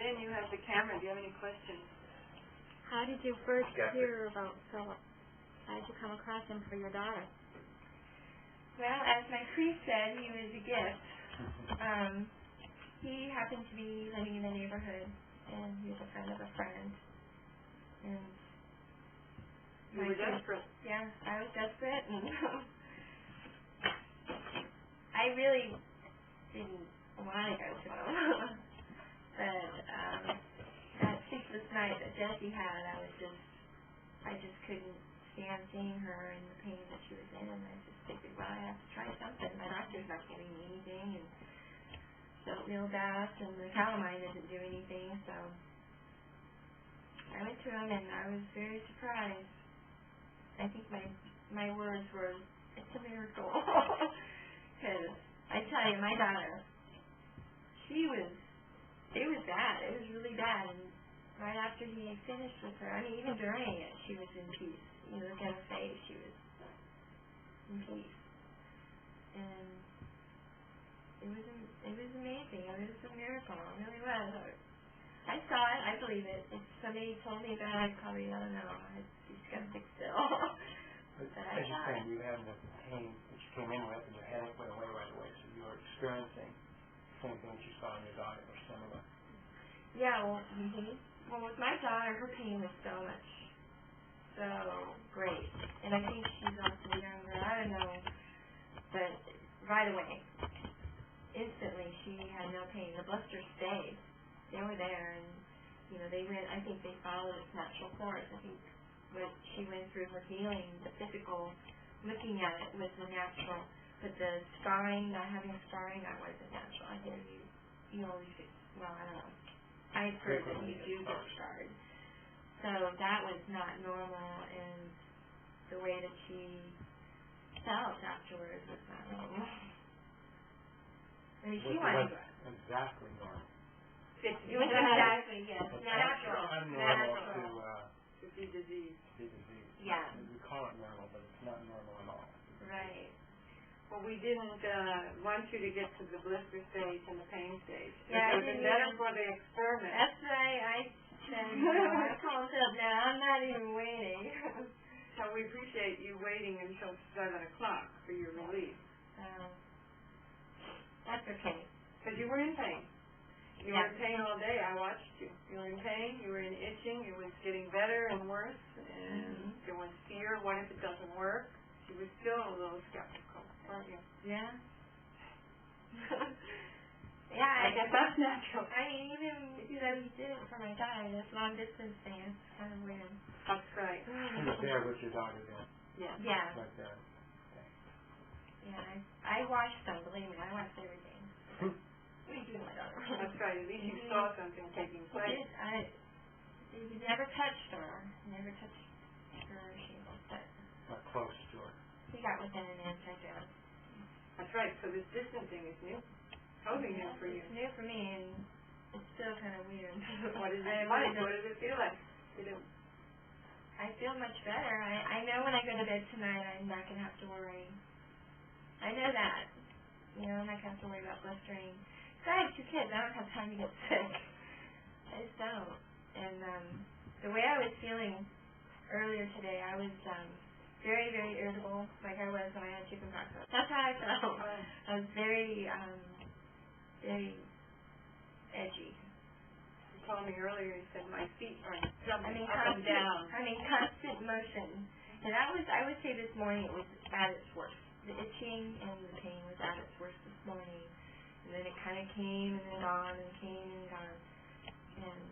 Lynn, you have the camera. Do you have any questions? How did you first hear about Philip? How did you come across him for your daughter? Well, as my priest said, he was a gift. He happened to be living in the neighborhood, and he was a friend of a friend. And you were desperate. Yeah, I was desperate, and I really didn't want to go to him. But that sleepless night that Jessie had, I just couldn't stand seeing her and the pain that she was in, and I just figured, well, I have to try something. My doctor's not giving me anything, and the oatmeal bath and the calamine didn't do anything, so I went to him, and I was very surprised. I think my words were, it's a miracle. Because I tell you, my daughter, it was bad. It was really bad. And right after he finished with her, I mean, even during it, she was in peace. You look at her face, she was in peace. And it was amazing. It was a miracle. It really was. I saw it. I believe it. If somebody told me that, I'd probably, I don't know, I'd be skeptic still. But as you're saying, you had the pain that you came in with, and your headache went away right away, so you were experiencing the same thing that you saw in your daughter or similar. Yeah, well, with my daughter, her pain was so great. And I think she's also younger. I don't know. But right away, instantly, she had no pain. The blisters stayed. They were there, and, I think they followed its natural course. I think what she went through her healing, the physical, looking at it was the natural. But the scarring, not having scarring, that wasn't natural. I hear you always get, well, I don't know. I've heard that you do get scarred. So that was not normal, and the way that she felt afterwards was not normal. I mean, she wanted... exactly normal. It was exactly, yes. Natural. To be diseased. Yeah. We call it normal, but it's not normal at all. Right. Well, we didn't want you to get to the blister stage and the pain stage. Yeah, it was better for the experiment. That's right. I said, I'm calling up now. I'm not even waiting. So we appreciate you waiting until 7 o'clock for your release. That's okay. Because you were in pain. You were in pain all day. I watched you. You were in pain. You were in itching. It was getting better and worse. And there was fear. What if it doesn't work? You were still a little skeptical, weren't you? Yeah. Yeah, I guess that's natural. I mean, even though you did it for my daughter, this long distance thing is kind of weird. That's right. You were there with your daughter then. Yeah. Yeah. Right there. Okay. Yeah, I watched them, believe me, I watched everything. We do my daughter. That's right, at least you saw something taking place. He never touched her. Never touched her shingles, but... Not close to her. He got within an inch, I guess. That's right, so this distancing is new. Totally new for you. It's new for me, and it's still kind of weird. What is it like? What does it feel like? I feel much better. I know when I go to bed tonight, I'm not going to have to worry. I know that. I'm not going to have to worry about blistering. Because I have 2 kids. I don't have time to get sick. I just don't. And the way I was feeling earlier today, I was very, very irritable, like I was when I had chickenpox. That's how I felt. I was very, very edgy. You told me earlier, you said my feet are jumping up and constant, down. Constant motion. And I would say this morning it was at its worst. The itching and the pain was at its worst this morning. And then it kind of came and then gone and came and gone. And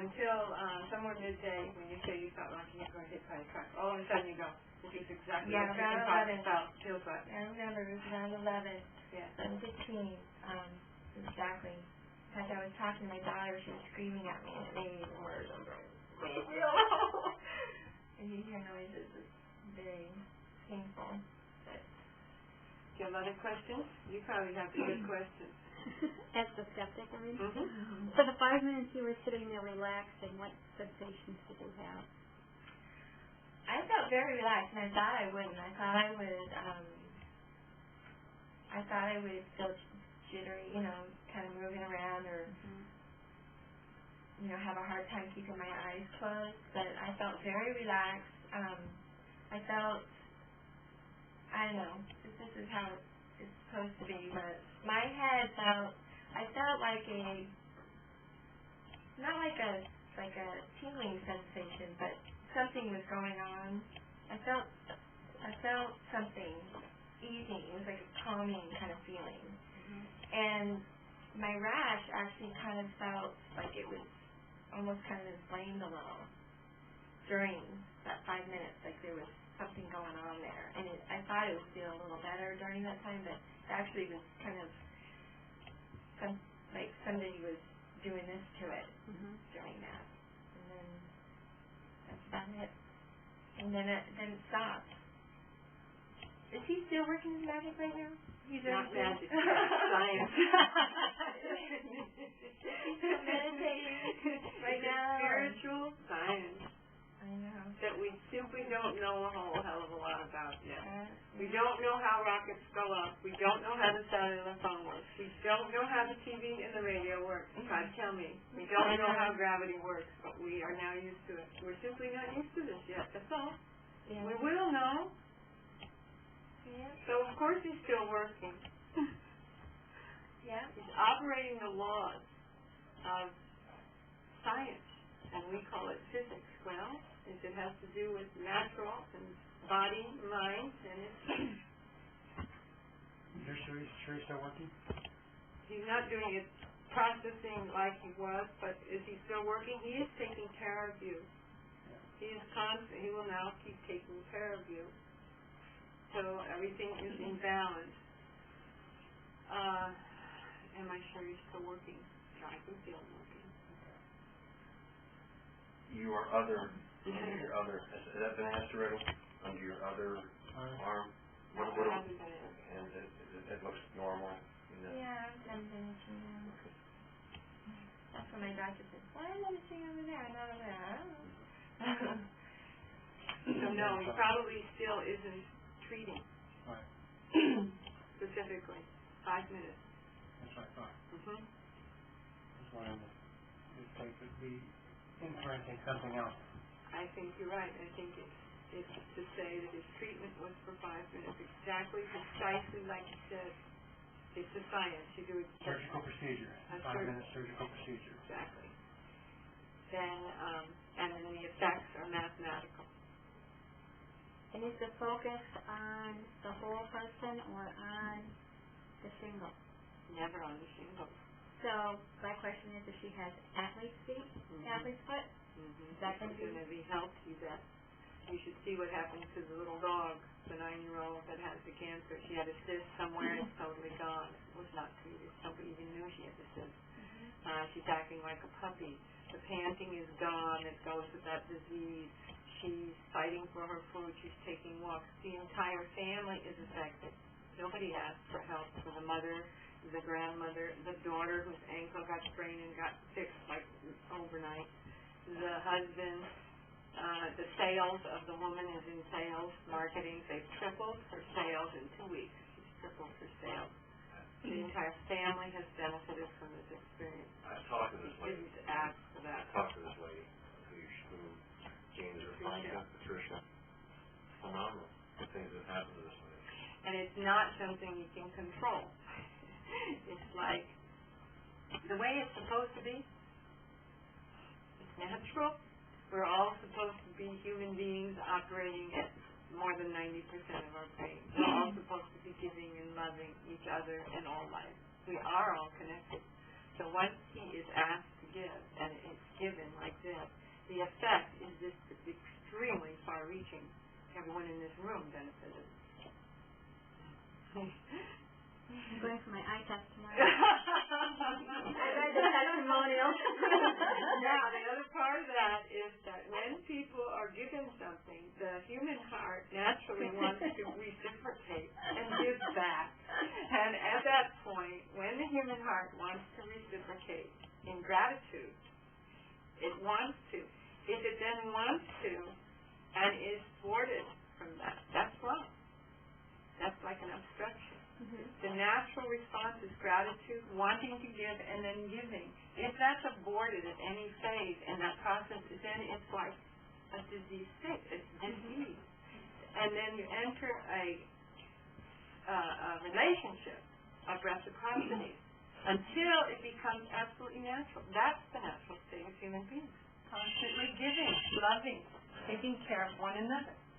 until somewhere midday, when you say you felt like you were going to hit by a truck, all of a sudden you go, which is exactly what chickenpox feels like. I remember it was around 11. Yeah. 11:15. Exactly. As I was talking to my daughter, she was screaming at me, and it made me even worse. I'm going, leave me alone. And you hear noises. It's very painful. But do you have other questions? You probably have good questions. As the skeptic, I mean. Mm-hmm. For the 5 minutes you were sitting there relaxing, what sensations did you have? I felt very relaxed, and I thought I wouldn't. I thought I would feel jittery, kind of moving around, or have a hard time keeping my eyes closed, but I felt very relaxed. I felt, I don't know, this is how it's supposed to be, but my head I felt like not like a tingling sensation, but something was going on. I felt something easing. It was like a calming kind of feeling. Mm-hmm. And my rash actually kind of felt like it was almost kind of inflamed a little during that 5 minutes, like there was something going on there. And I thought it would feel a little better during that time, but it actually was kind of like somebody was doing this to it during that. And then that's about it. And then it stopped. Is he still working his magic right now? He's not magic, science. He's still meditating right now. Spiritual science. I know. That we simply don't know a whole hell of a lot about yet. We don't know how rockets go up. We don't know how the cellular phone works. We don't know how the TV and the radio work. God tell me. We don't know how gravity works, but we are now used to it. We're simply not used to this yet. That's all. Yeah. We will know. Yeah. So of course he's still working. Yeah. He's operating the laws of science, and we call it physics. Well, if it has to do with natural and body, mind, and it's... You're sure he's still working? He's not doing it processing like he was, but is he still working? He is taking care of you. Yeah. He is constant. He will now keep taking care of you. So everything is in balance. Am I sure he's still working? I can feel him working. Your other, has that been asked already? Under your other arm? What hasn't been asked. And it looks normal? Yeah, I've done finishing. That's what my doctor said. Why am I finishing over there? Not over there. I don't know. So no, he probably still isn't treating. Right. Specifically. 5 minutes. That's what I thought. Mm-hmm. Just wanted if they could be implementing something else. I think you're right. I think it's to say that his treatment was for 5 minutes, exactly, precisely like you said. It's a science. You do it. Surgical procedure. 5-minute surgical procedure. Exactly. Then, and then the effects are mathematical. And is the focus on the whole person or on the shingles? Never on the shingles. So my question is, if she has athlete's feet, athlete's foot, is that going to be helped? You bet. You should see what happened to the little dog, the 9-year-old that has the cancer. She had a cyst somewhere. It's totally gone. It was not treated. Nobody even knew she had the cyst. She's acting like a puppy. The panting is gone. It goes with that disease. She's fighting for her food. She's taking walks. The entire family is affected. Nobody asked for help. For the mother, the grandmother, the daughter whose ankle got sprained and got fixed like overnight. The husband, the sales of the woman is in sales, marketing. They've tripled her sales in 2 weeks. She's tripled her sales. The entire family has benefited from this experience. I've talked to this lady. Didn't ask for that. I've talked to this lady who gained her function, Patricia. Phenomenal. The things that happen to this lady. And it's not something you can control. It's like the way it's supposed to be. It's natural. We're all supposed to be human beings operating at more than 90% of our brain. We're all supposed to be giving and loving each other in all life. We are all connected. So once he is asked to give, and it's given like this, the effect is just extremely far-reaching. Everyone in this room benefited. I'm going for my eye test tomorrow. I read the testimonial. Now, the other part of that is that when people are given something, the human heart naturally wants to reciprocate and give back. And at that point, when the human heart wants to reciprocate in gratitude, it wants to. If it then wants to and is thwarted from that, that's wrong. That's like an obstruction. The natural response is gratitude, wanting to give, and then giving. If that's aborted at any phase in that process, then it's like a disease state. It's disease. And then you enter a relationship of reciprocity until it becomes absolutely natural. That's the natural state of human beings. Constantly giving, loving, taking care of one another.